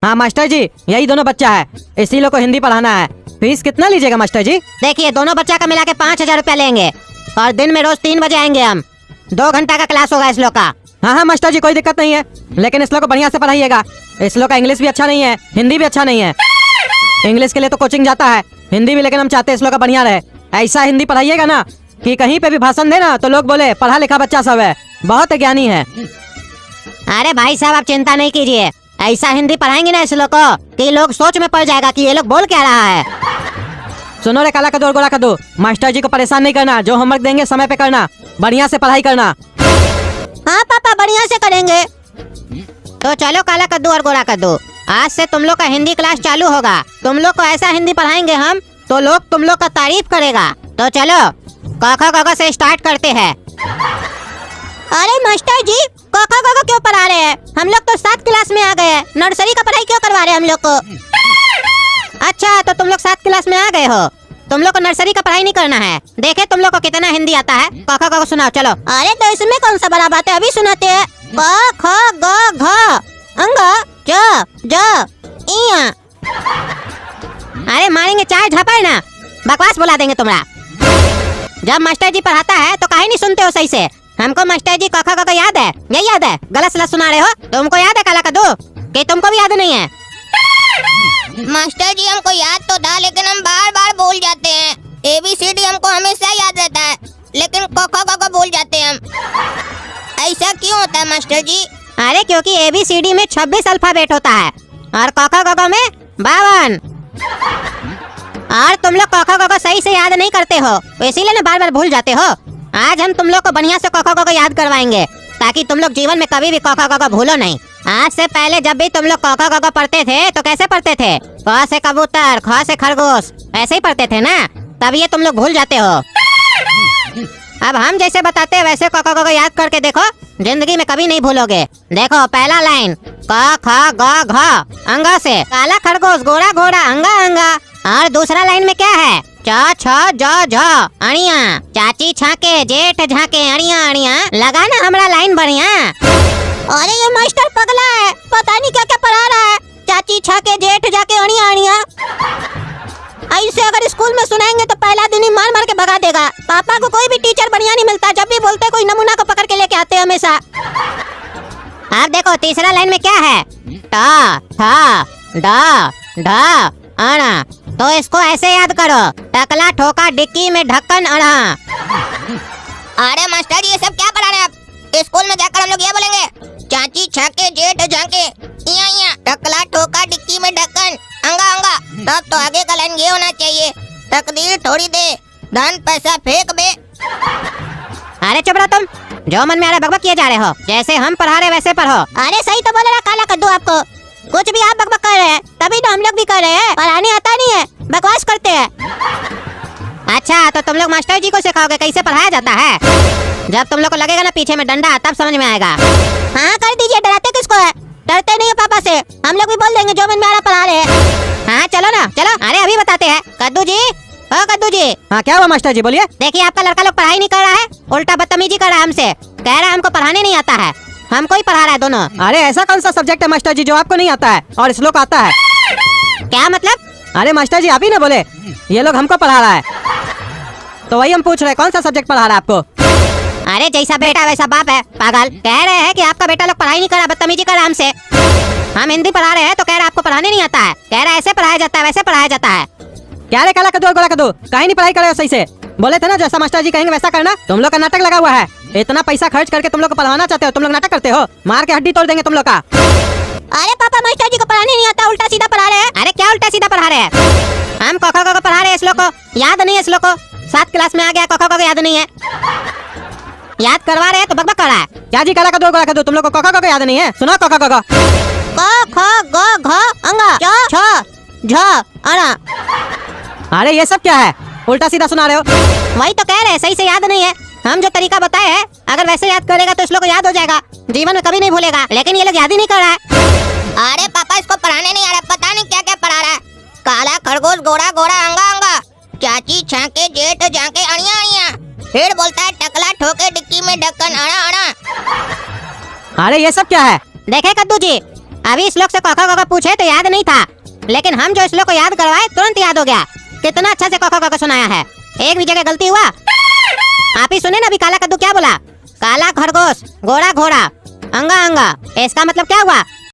हाँ मास्टर जी, यही दोनों बच्चा है, इसी लोग को हिंदी पढ़ाना है। फीस कितना लीजिएगा मास्टर जी? देखिए दोनों बच्चा का मिला के 5,000 रुपया लेंगे और दिन में रोज 3 बजे आएंगे हम। 2 घंटा का क्लास होगा इस लोग का। हाँ हाँ मास्टर जी, कोई दिक्कत नहीं है, लेकिन इस लोग को बढ़िया से पढ़ाइएगा। इस लोग का इंग्लिश भी अच्छा नहीं है, हिंदी भी अच्छा नहीं है। इंग्लिश के लिए तो कोचिंग जाता है, हिंदी भी लेकिन हम चाहते हैं इस लोग का बढ़िया रहे। ऐसा हिंदी पढ़ाइएगा ना कि कहीं पे भी भाषण देना तो लोग बोले पढ़ा लिखा बच्चा सब है, बहुत ज्ञानी है। अरे भाई साहब आप चिंता नहीं कीजिए, ऐसा हिंदी पढ़ाएंगे ना इस लोग को कि लोग सोच में पड़ जाएगा कि ये लोग बोल क्या रहा है। सुनो रे काला कद्दू और गोरा कद्दू, मास्टर जी को परेशान नहीं करना, जो होमवर्क देंगे समय पे करना, बढ़िया से पढ़ाई करना। हाँ पापा बढ़िया से करेंगे। तो चलो काला कद्दू और गोरा कद्दू, आज से तुम लोग का हिंदी क्लास चालू होगा। तुम लोग को ऐसा हिंदी पढ़ाएंगे हम तो लोग तुम लोग का तारीफ करेगा। तो चलो क ख ग घ से स्टार्ट करते हैं। अरे मास्टर जी क ख ग घ क्यों पढ़ा रहे हैं? हम लोग तो 7 क्लास में आ गए हैं, नर्सरी का पढ़ाई क्यों करवा रहे हैं हम लोग को? अच्छा तो तुम लोग 7 क्लास में आ गए हो, तुम लोग को नर्सरी का पढ़ाई नहीं करना है। देखे तुम लोग को कितना हिंदी आता है। क ख ग घ सुनाओ चलो। अरे तो इसमें कौन सा बड़ा बात है, अभी सुनाते हैं। क ख ग घ अंग ज ज इया। अरे मारेंगे 4 झपड़ ना, बकवास बुला देंगे तुम्हारा। जब मास्टर जी पढ़ाता है तो काहे नहीं सुनते हो सही से? हमको मास्टर जी क ख ग घ याद है, यही याद है। गलत सलत सुना रहे हो। तुमको याद है काला कद्दू कि तुमको भी याद नहीं है? मास्टर जी हमको याद तो था लेकिन हम बार बार भूल जाते हैं। ABCD हमको हमेशा याद रहता है लेकिन क ख ग घ भूल जाते हैं हम। ऐसा क्यों होता है मास्टर जी? अरे क्योंकि ABCD में 26 अल्फाबेट होता है और क ख ग घ में 52। और तुम लोग क ख ग घ सही से याद नहीं करते हो, इसीलिए ना बार बार भूल जाते हो। आज हम तुम लोग को बढ़िया से क ख ग घ याद करवाएंगे ताकि तुम लोग जीवन में कभी भी क ख ग घ भूलो नहीं। आज से पहले जब भी तुम लोग क ख ग घ पढ़ते थे तो कैसे पढ़ते थे? क से कबूतर, ख से खरगोश, ऐसे ही पढ़ते थे ना, तब ये तुम लोग भूल जाते हो। अब हम जैसे बताते हैं वैसे क ख ग घ याद करके देखो, जिंदगी में कभी नहीं भूलोगे। देखो पहला लाइन क ख ग घ अंग से, काला खरगोश गोरा घोड़ा अंगा अंगा। और दूसरा लाइन में क्या है? च छ ज झ अड़िया, चाची छाके जेठ झाके अड़िया अड़िया। लगा ना हमारा लाइन बढ़िया? अरे ये मास्टर पगला है, पता नहीं क्या क्या पढ़ा रहा है। चाची छाके जेठ जाके अड़िया अड़िया। ऐसे अगर स्कूल में सुनाएंगे तो पहला दिन ही मार मार के भगा देगा। पापा को कोई भी टीचर बढ़िया नहीं मिलता, जब भी बोलते कोई नमूना को पकड़ के लेके आते हैं हमेशा। अब देखो तीसरा लाइन में क्या है? ट ठ ड ढ अण। तो इसको ऐसे याद करो, टकला ठोका डिक्की में ढक्कन अड़ा। अरे मास्टर जी ये सब क्या पढ़ा रहे हैं आप? स्कूल में जाकर हम लोग ये बोलेंगे चाची छाके जेठ झाके इया इया, टकला ठोका डिक्की में ढक्कन अंगा अंगा। तब तो आगे का लाइन ये होना चाहिए, तकदीर थोड़ी दे धन पैसा फेंक बे। अरे चुप रहो तुम, जो मन में आ रहा बकबक किए जा रहे हो। जैसे हम पढ़ा रहे वैसे पढ़ो। अरे सही तो बोल रहा काला कद्दू, आपको कुछ भी आप बकबक कर रहे हैं तभी तो हम लोग भी कर रहे हैं। पढ़ाने आता नहीं है, बकवास करते हैं। अच्छा तो तुम लोग मास्टर जी को सिखाओगे कैसे पढ़ाया जाता है? जब तुम लोग को लगेगा ना पीछे में डंडा तब समझ में आएगा। हाँ कर दीजिए, डराते किसको है? डरते नहीं है पापा से, हम लोग भी बोल देंगे जो मन में आ रहा पढ़ा रहे हैं। हाँ चलो ना चलो। अरे अभी बताते हैं। कद्दू जी, ओ कद्दू जी। हाँ क्या हुआ मास्टर जी, बोलिए। देखिए आपका लड़का लोग पढ़ाई नहीं कर रहा है, उल्टा बदतमीजी कर रहा है हमसे। कह रहा है हमको पढ़ाने नहीं आता है, हमको ही पढ़ा रहा है दोनों। अरे ऐसा कौन सा सब्जेक्ट है मास्टर जी जो आपको नहीं आता है और इस लोग को आता है? क्या मतलब? अरे मास्टर जी आप ही ना बोले ये लोग हमको पढ़ा रहा है, तो वही हम पूछ रहे हैं कौन सा सब्जेक्ट पढ़ा रहा है आपको? अरे जैसा बेटा वैसा बाप है, पागल। कह रहे हैं कि आपका बेटा लोग पढ़ाई नहीं कर रहा, बदतमीजी कर रहा हमसे। हम हिंदी पढ़ा रहे हैं तो कह रहा है आपको पढ़ाने नहीं आता है। कह रहा है ऐसे पढ़ाया जाता है वैसे पढ़ाया जाता है। क्या रे काला कद्दू और गोरा कद्दू, कहीं नहीं पढ़ाई कर रहे हो सही से? बोले थे ना जैसा मास्टर जी कहेंगे वैसा करना। तुम लोग का नाटक लगा हुआ है, इतना पैसा खर्च करके तुम लोग को पढ़ाना चाहते हो, तुम लोग नाटक करते हो, मार के हड्डी तोड़ देंगे तुम लोग का। अरे पापा मास्टर जी को पढ़ाने नहीं आता, उल्टा सीधा पढ़ा रहे हैं। अरे क्या उल्टा सीधा पढ़ा रहे हैं? हम क ख ग घ पढ़ा रहे हैं, इस लोग को याद नहीं है। इस लोग को 7 क्लास में आ गया, क ख ग घ याद नहीं है। याद करवा रहे हैं तो बकबक कर रहा है। क्या जी काला कद्दू और गोरा कद्दू, तुम लोग को क ख ग घ याद नहीं है? सुनो क ख ग घ। क ख ग घ अंगा च छ झ अणा। अरे ये सब क्या है, उल्टा सीधा सुना रहे हो? वही तो कह रहे हैं, सही से याद नहीं है। हम जो तरीका बताए हैं अगर वैसे याद करेगा तो इस लोग को याद हो जाएगा, जीवन में कभी नहीं भूलेगा। लेकिन ये लोग याद ही नहीं कर रहा है। अरे पापा इसको पढ़ाने नहीं आ रहा, पता नहीं क्या क्या पढ़ा रहा है। काला खरगोश गोरा घोड़ा अंगा अंगा, चाची छाके जेठ झाके अड़िया अड़िया। फिर बोलता है टकला ठोके डिक्की में ढक्कन अड़ा अड़ा। अरे ये सब क्या है? देखे कद्दू जी, अभी श्लोक से कखा कखा पूछे तो याद नहीं था, लेकिन हम जो श्लोक को याद करवाए तुरंत याद हो गया। कितना अच्छा से कखा कखा सुनाया है, एक भी जगह गलती हुआ? आप ही सुने ना अभी काला कद्दू क्या बोला? काला खरगोश, गोरा घोड़ा, अंगा अंगा, इसका मतलब क्या हुआ?